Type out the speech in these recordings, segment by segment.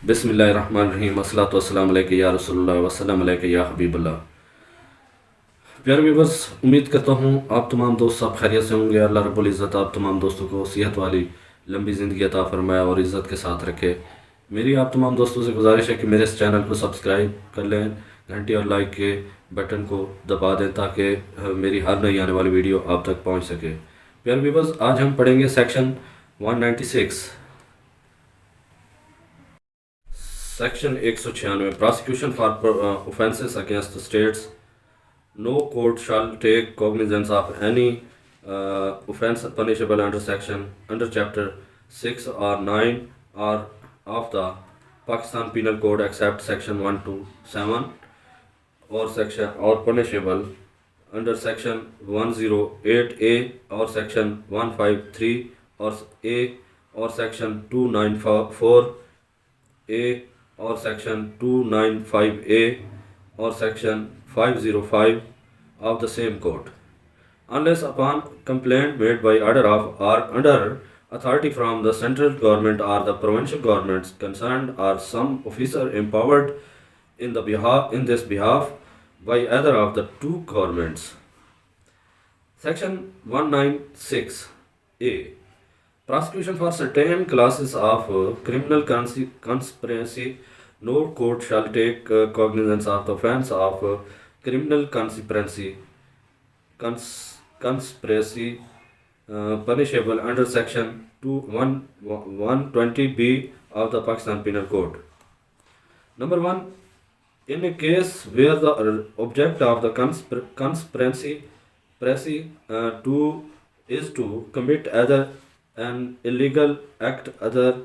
बिस्मिल्लाहिर्रहमानिर्रहीम अस्सलातु वस्सलामु अलैका या रसूलुल्लाह वस्सलाम अलैका या हबीबल्लाह। प्यारे व्यूवर्स, उम्मीद करता हूँ आप तमाम दोस्त सब खैरियत से होंगे। अल्लाह रब्बुल इज़्ज़त आप तमाम दोस्तों को सेहत वाली लंबी ज़िंदगी अता फरमाए और इज़्ज़त के साथ रखे। मेरी आप तमाम दोस्तों से गुजारिश है कि मेरे इस चैनल को सब्सक्राइब कर लें, घंटी और लाइक के बटन को दबा दें ताकि मेरी हर नई आने वाली वीडियो आप तक पहुँच सके। प्यारे व्यूवर्स, आज हम पढ़ेंगे section 196। Section 196, prosecution for offences against the states. No court shall take cognizance of any offence punishable under chapter 6 or 9 or of the Pakistan Penal Code except section 1 to 7 or punishable under section 108A or section 153 or A or section 294A or section 295A or section 505 of the same code, unless upon complaint made by order of or under authority from the central government or the provincial governments concerned or some officer empowered in this behalf by either of the two governments. Section 196A, prosecution for certain classes of criminal conspiracy. No court shall take cognizance of the offence of criminal conspiracy punishable under section 120B of the Pakistan Penal Code. Number 1. In a case where the object of the conspiracy is to commit either an illegal act other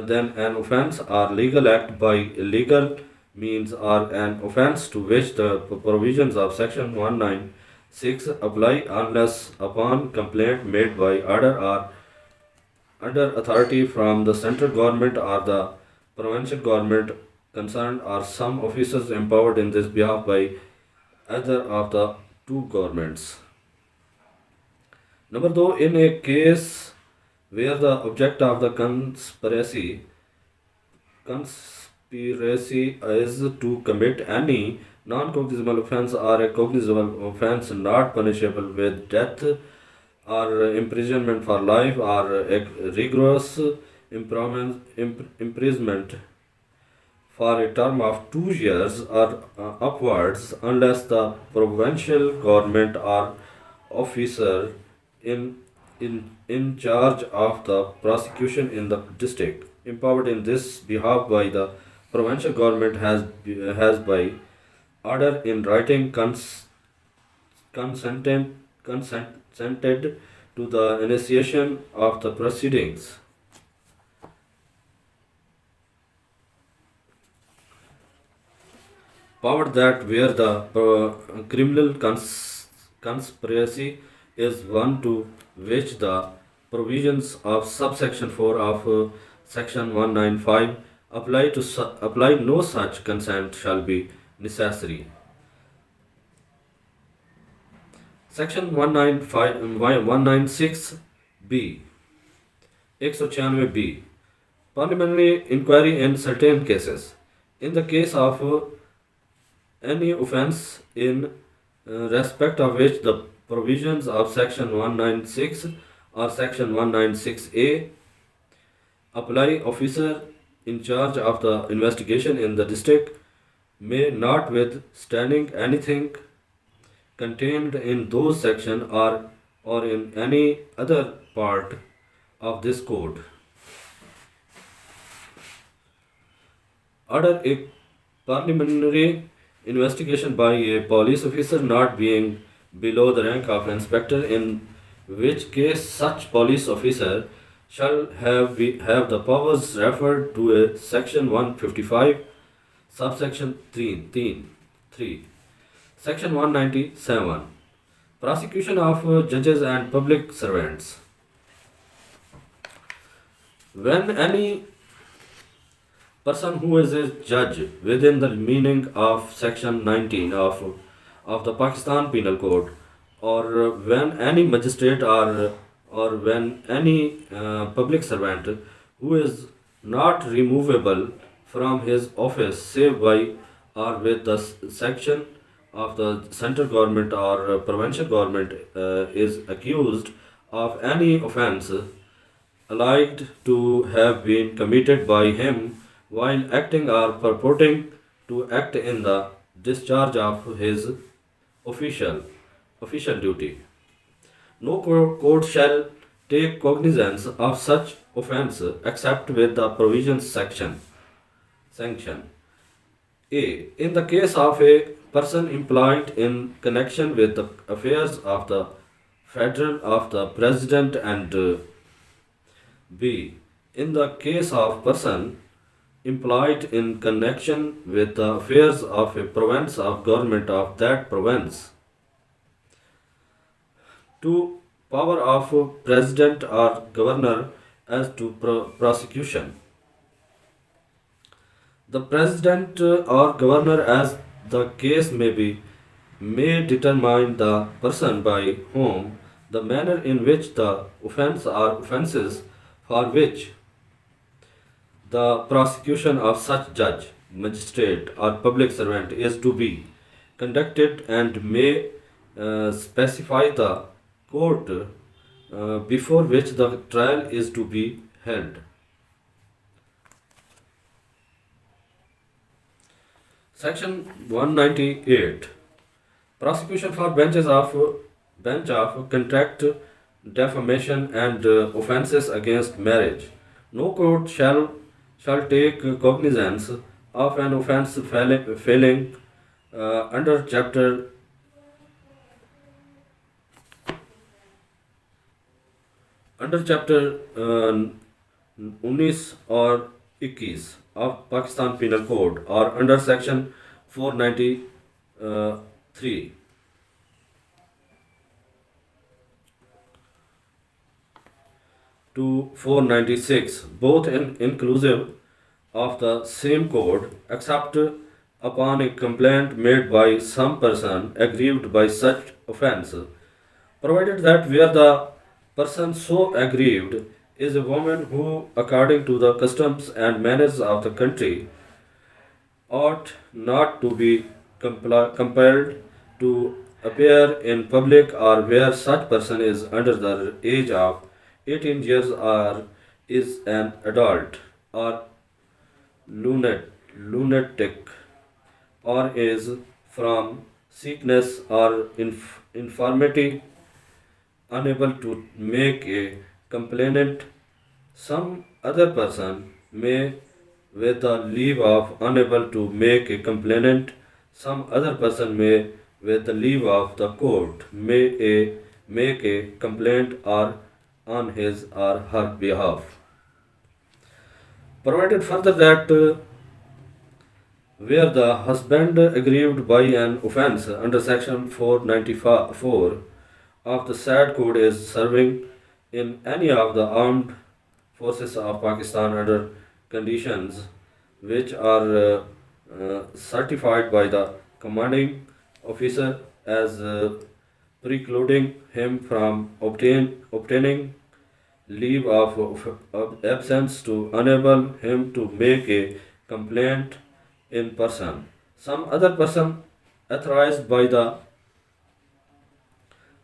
than an offence or legal act by illegal means or an offence to which the provisions of section 196 apply unless upon complaint made by order or under authority from the central government or the provincial government concerned or some officers empowered in this behalf by either of the two governments. Number 2. In a case where the object of the conspiracy is to commit any non-cognizable offence or a cognizable offence not punishable with death or imprisonment for life or a rigorous imprisonment for a term of 2 years or upwards, unless the provincial government or officer in charge of the prosecution in the district empowered in this behalf by the provincial government has by order in writing consented to the initiation of the proceedings. Power that where the criminal conspiracy is one to which the provisions of subsection 4 of section 195 apply, no such consent shall be necessary. Section 196B, 196B, parliamentary inquiry in certain cases. In the case of any offence in respect of which the provisions of section 196 or section 196A apply, officer in charge of the investigation in the district may, notwithstanding anything contained in those sections or in any other part of this code, order a parliamentary investigation by a police officer not being below the rank of inspector, in which case such police officer shall have the powers referred to a section 155 subsection 3. Section 197, prosecution of judges and public servants. When any person who is a judge within the meaning of section 19 of the Pakistan Penal Code, or when any magistrate or when any public servant who is not removable from his office save by or with the section of the central government or provincial government is accused of any offence alleged to have been committed by him while acting or purporting to act in the discharge of his official official duty. No court shall take cognizance of such offence except with the provisions section sanction. A. In the case of a person employed in connection with the affairs of the federal of the president and B. In the case of person employed in connection with the affairs of a province of government of that province. 2. Power of president or governor as to prosecution. The president or governor, as the case may be, may determine the person by whom, the manner in which the offence or offences for which the prosecution of such judge, magistrate, or public servant is to be conducted and may specify the court before which the trial is to be held. Section 198. Prosecution for bench of contract, defamation, and offences against marriage. No court shall take cognizance of an offence failing under chapter 19 or 21 of Pakistan Penal Code or under section 493 to 496, both inclusive of the same code, except upon a complaint made by some person aggrieved by such offence, provided that where the person so aggrieved is a woman who, according to the customs and manners of the country, ought not to be compelled to appear in public, or where such person is under the age of 18 years or is an adult or lunatic or is from sickness or infirmity unable to make a complaint. Some other person may, with the leave of unable to make a complaint, some other person may, with the leave of the court, make a complaint or on his or her behalf. Provided further that where the husband aggrieved by an offence under section 494 of the said code is serving in any of the armed forces of Pakistan under conditions which are certified by the commanding officer as precluding him from obtaining leave of absence to enable him to make a complaint in person. Some other person authorized by the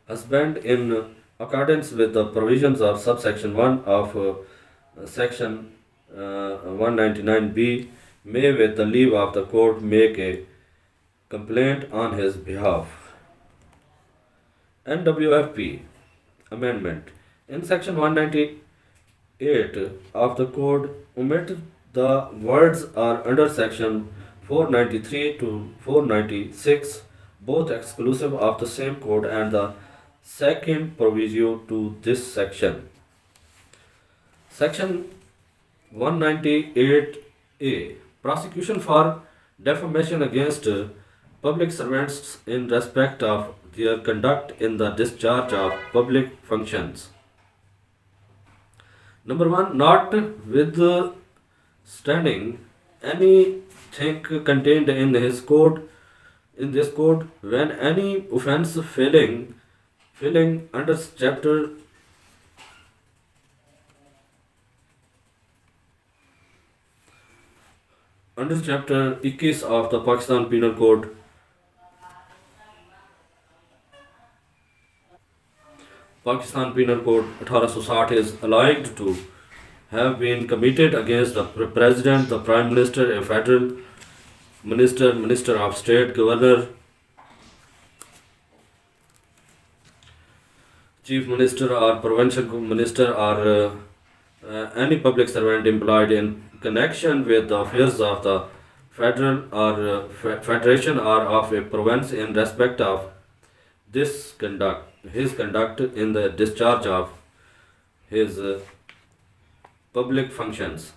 husband in accordance with the provisions of subsection 1 of section 199b may, with the leave of the court, make a complaint on his behalf. NWFP Amendment. In section 198 of the code, omit the words are under section 493 to 496, both exclusive of the same code, and the second proviso to this section. Section 198A. Prosecution for defamation against public servants in respect of their conduct in the discharge of public functions. Number 1. Notwithstanding anything contained in this code, when any offence failing under chapter Under chapter 21 of the Pakistan Penal Code, Pakistan Penal Code 1860 is alleged to have been committed against the President, the Prime Minister, a Federal Minister, Minister of State, Governor, Chief Minister, or Provincial Minister, or any public servant employed in connection with the affairs of the federal or federation or of a province in respect of his conduct in the discharge of his public functions.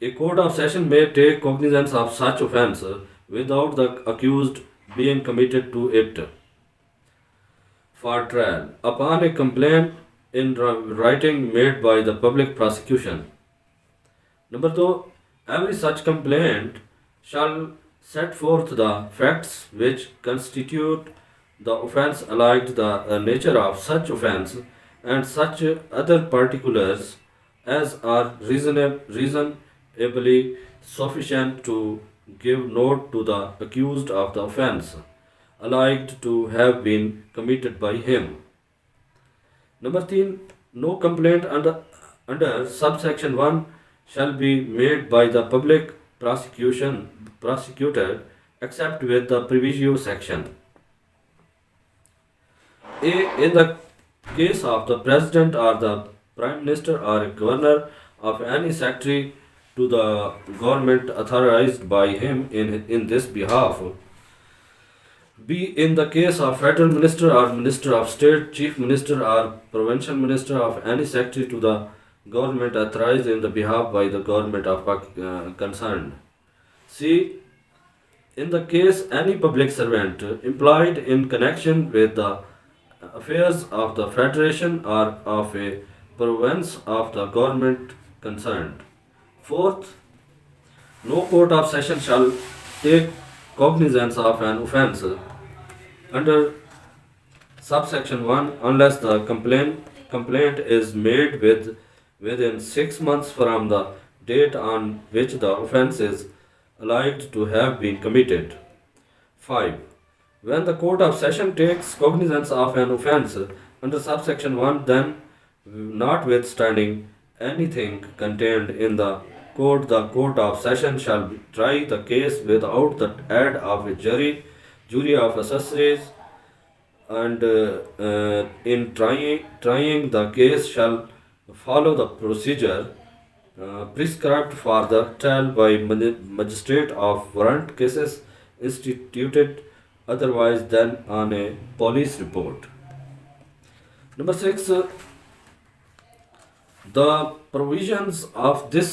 A court of session may take cognizance of such offence without the accused being committed to it for trial upon a complaint in writing made by the public prosecution. Number 2, every such complaint shall set forth the facts which constitute the offence alleged, the nature of such offence, and such other particulars as are reasonably sufficient to give note to the accused of the offence alleged to have been committed by him. Number 3, no complaint under subsection 1 shall be made by the public prosecutor except with the previous section. A. In the case of the President or the Prime Minister or a Governor of any secretary to the government authorized by him in this behalf. B. In the case of Federal Minister or Minister of State, Chief Minister or Provincial Minister of any secretary to the government authorized in the behalf by the government of concerned. C. In the case any public servant employed in connection with the affairs of the federation or of a province of the government concerned. Fourth, no court of session shall take cognizance of an offence under subsection 1 unless the complaint is made within 6 months from the date on which the offence is alleged to have been committed. 5. When the court of session takes cognizance of an offence under subsection 1, then notwithstanding anything contained in the court of session shall try the case without the aid of a jury of assessors, and in trying the case shall follow the procedure prescribed for the trial by magistrate of warrant cases instituted otherwise than on a police report. Number 6, the provisions of this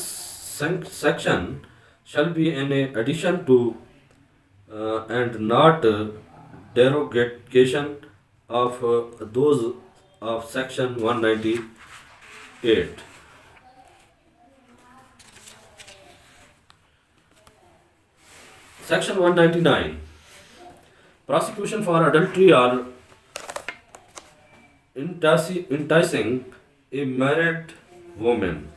section shall be in addition to and not derogation of those of section 198. Section 199. Prosecution for adultery or enticing a married woman.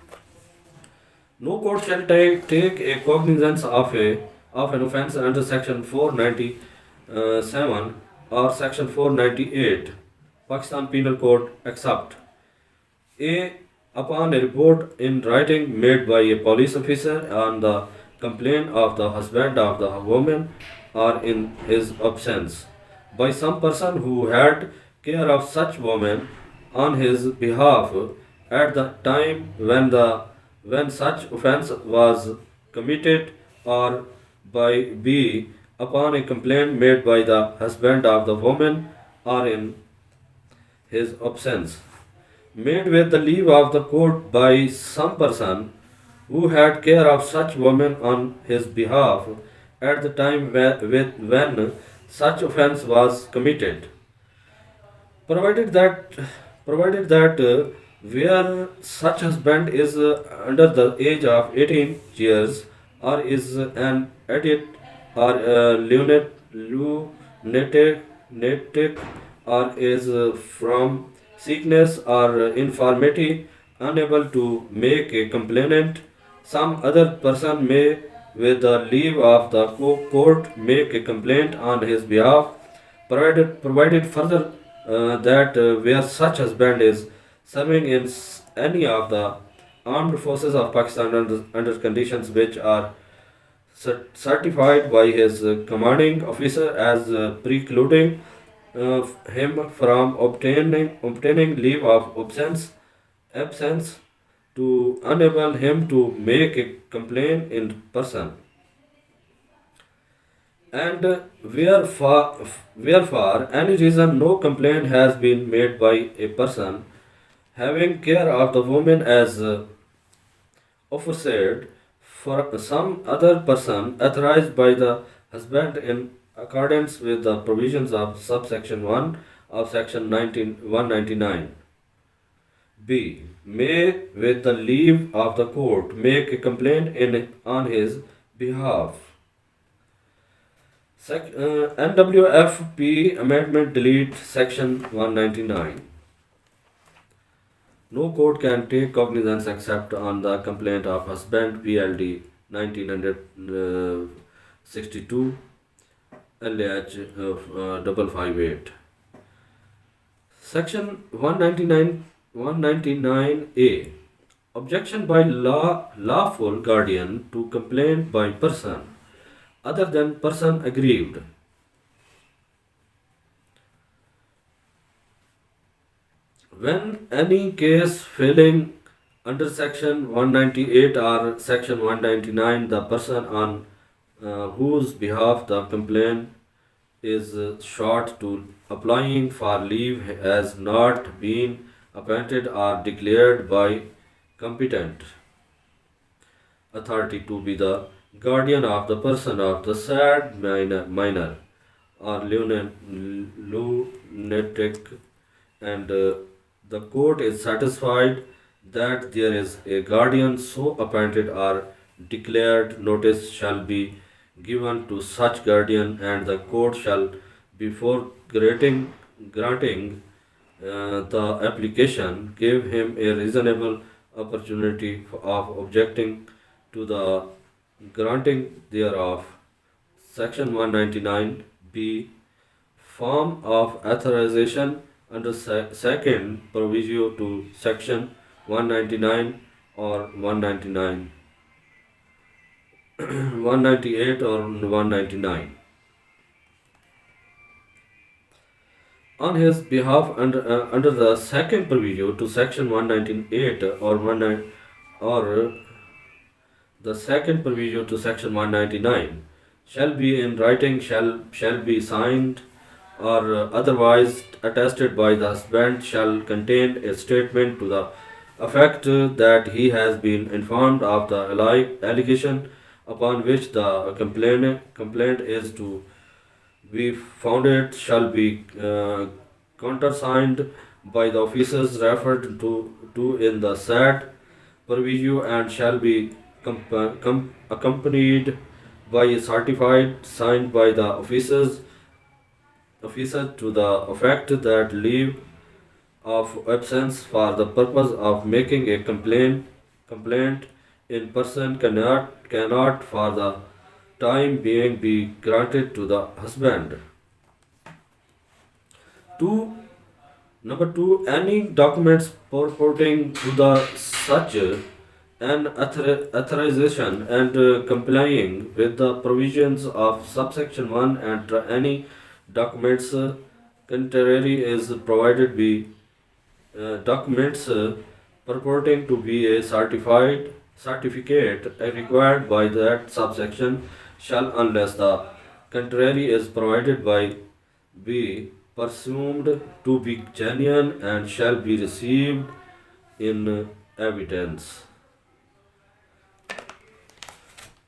No court shall take a cognizance of an offence under section 497 or section 498 Pakistan Penal Code except a. Upon a report in writing made by a police officer on the complaint of the husband of the woman or in his absence by some person who had care of such woman on his behalf at the time when such offence was committed, or by B. Upon a complaint made by the husband of the woman or in his absence, made with the leave of the court by some person who had care of such woman on his behalf at the time when such offence was committed, provided that where such husband is under the age of 18 years or is an addict or lunatic or is from sickness or infirmity unable to make a complaint, some other person may with the leave of the court, make a complaint on his behalf, provided further that where such husband is serving in any of the armed forces of Pakistan under conditions which are certified by his commanding officer as precluding him from obtaining leave of absence to enable him to make a complaint in person, and where for any reason no complaint has been made by a person having care of the woman as aforesaid for some other person authorized by the husband in accordance with the provisions of subsection 1 of section 199. B. May, with the leave of the court, make a complaint on his behalf. NWFP Amendment Delete Section 199. No court can take cognizance except on the complaint of husband PLD 1962 LH 558. Section 199A. Objection by lawful guardian to complaint by person other than person aggrieved. When any case failing under section 198 or section 199, the person on whose behalf the complaint is sought to applying for leave has not been appointed or declared by competent authority to be the guardian of the person of the said minor or lunatic, and the court is satisfied that there is a guardian so appointed or declared, notice shall be given to such guardian, and the court shall, before granting the application, give him a reasonable opportunity of objecting to the granting thereof. Section 199B. Form of authorization under second proviso to section 199 or 199, 198 or 199. On his behalf under the second proviso to section 198 or 19 or the second proviso to section 199 shall be in writing, shall be signed or otherwise attested by the husband, shall contain a statement to the effect that he has been informed of the allegation upon which the complaint is to be founded, shall be countersigned by the officers referred to in the said proviso, and shall be accompanied by a certified signed by the officer to the effect that leave of absence for the purpose of making a complaint in person cannot for the time being be granted to the husband. Number two, any documents purporting to the such an authorization and complying with the provisions of subsection 1, and any documents contrary is provided be documents purporting to be a certificate required by that subsection shall, unless the contrary is provided by, be presumed to be genuine and shall be received in evidence.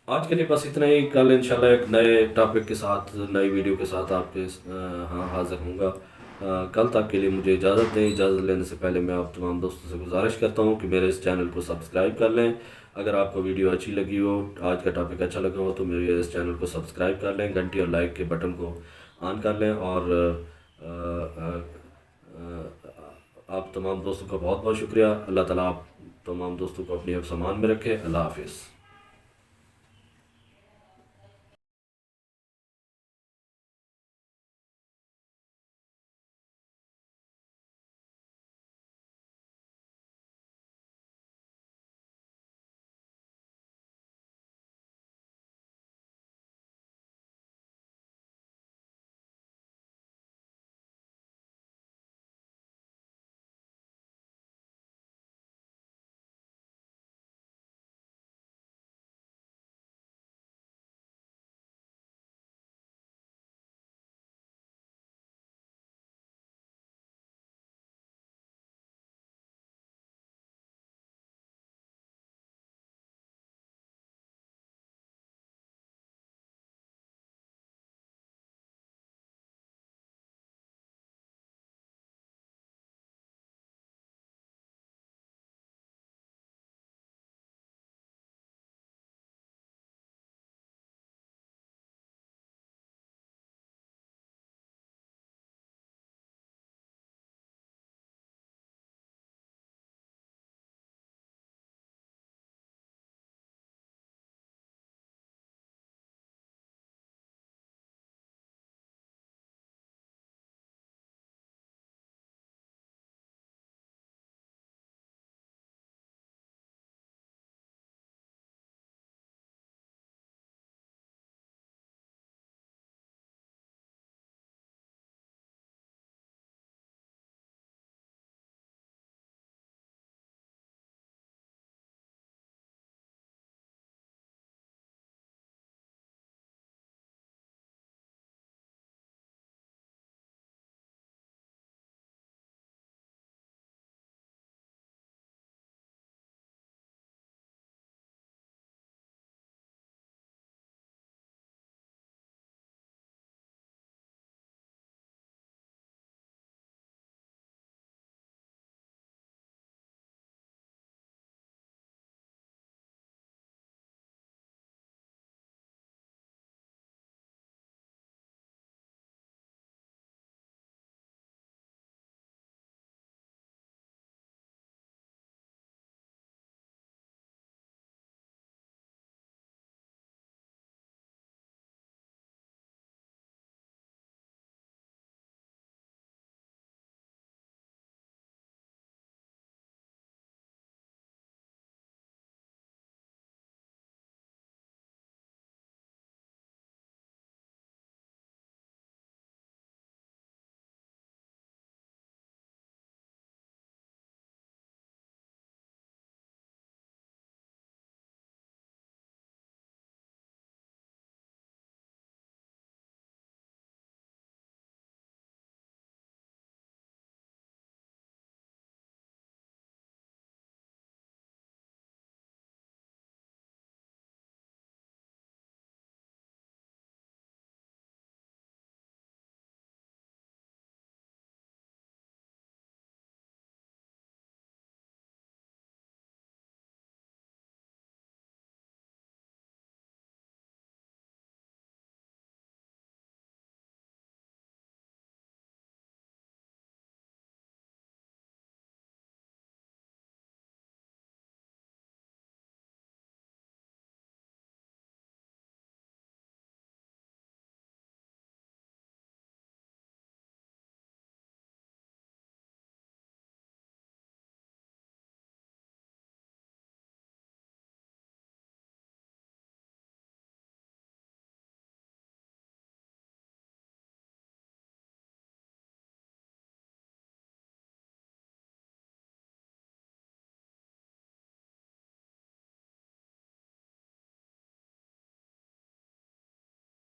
आज के लिए बस इतना ही। कल इंशाल्लाह एक नए topic के साथ, नई वीडियो के साथ आपके हाँ हाज़िर हूँगा। कल तक के लिए मुझे इजाज़त दें। इजाज़त लेने से पहले मैं आप तमाम दोस्तों से गुजारिश करता हूँ कि मेरे इस चैनल को सब्सक्राइब कर लें। अगर आपको वीडियो अच्छी लगी हो, आज का टॉपिक अच्छा लगा हो, तो मेरे इस चैनल को सब्सक्राइब कर लें, घंटी और लाइक के बटन को ऑन कर लें। और आप तमाम दोस्तों का बहुत बहुत शुक्रिया। अल्लाह ताला आप तमाम दोस्तों को अपनी हिफ्ज़-ए-मान में रखे। अल्लाह हाफिज़।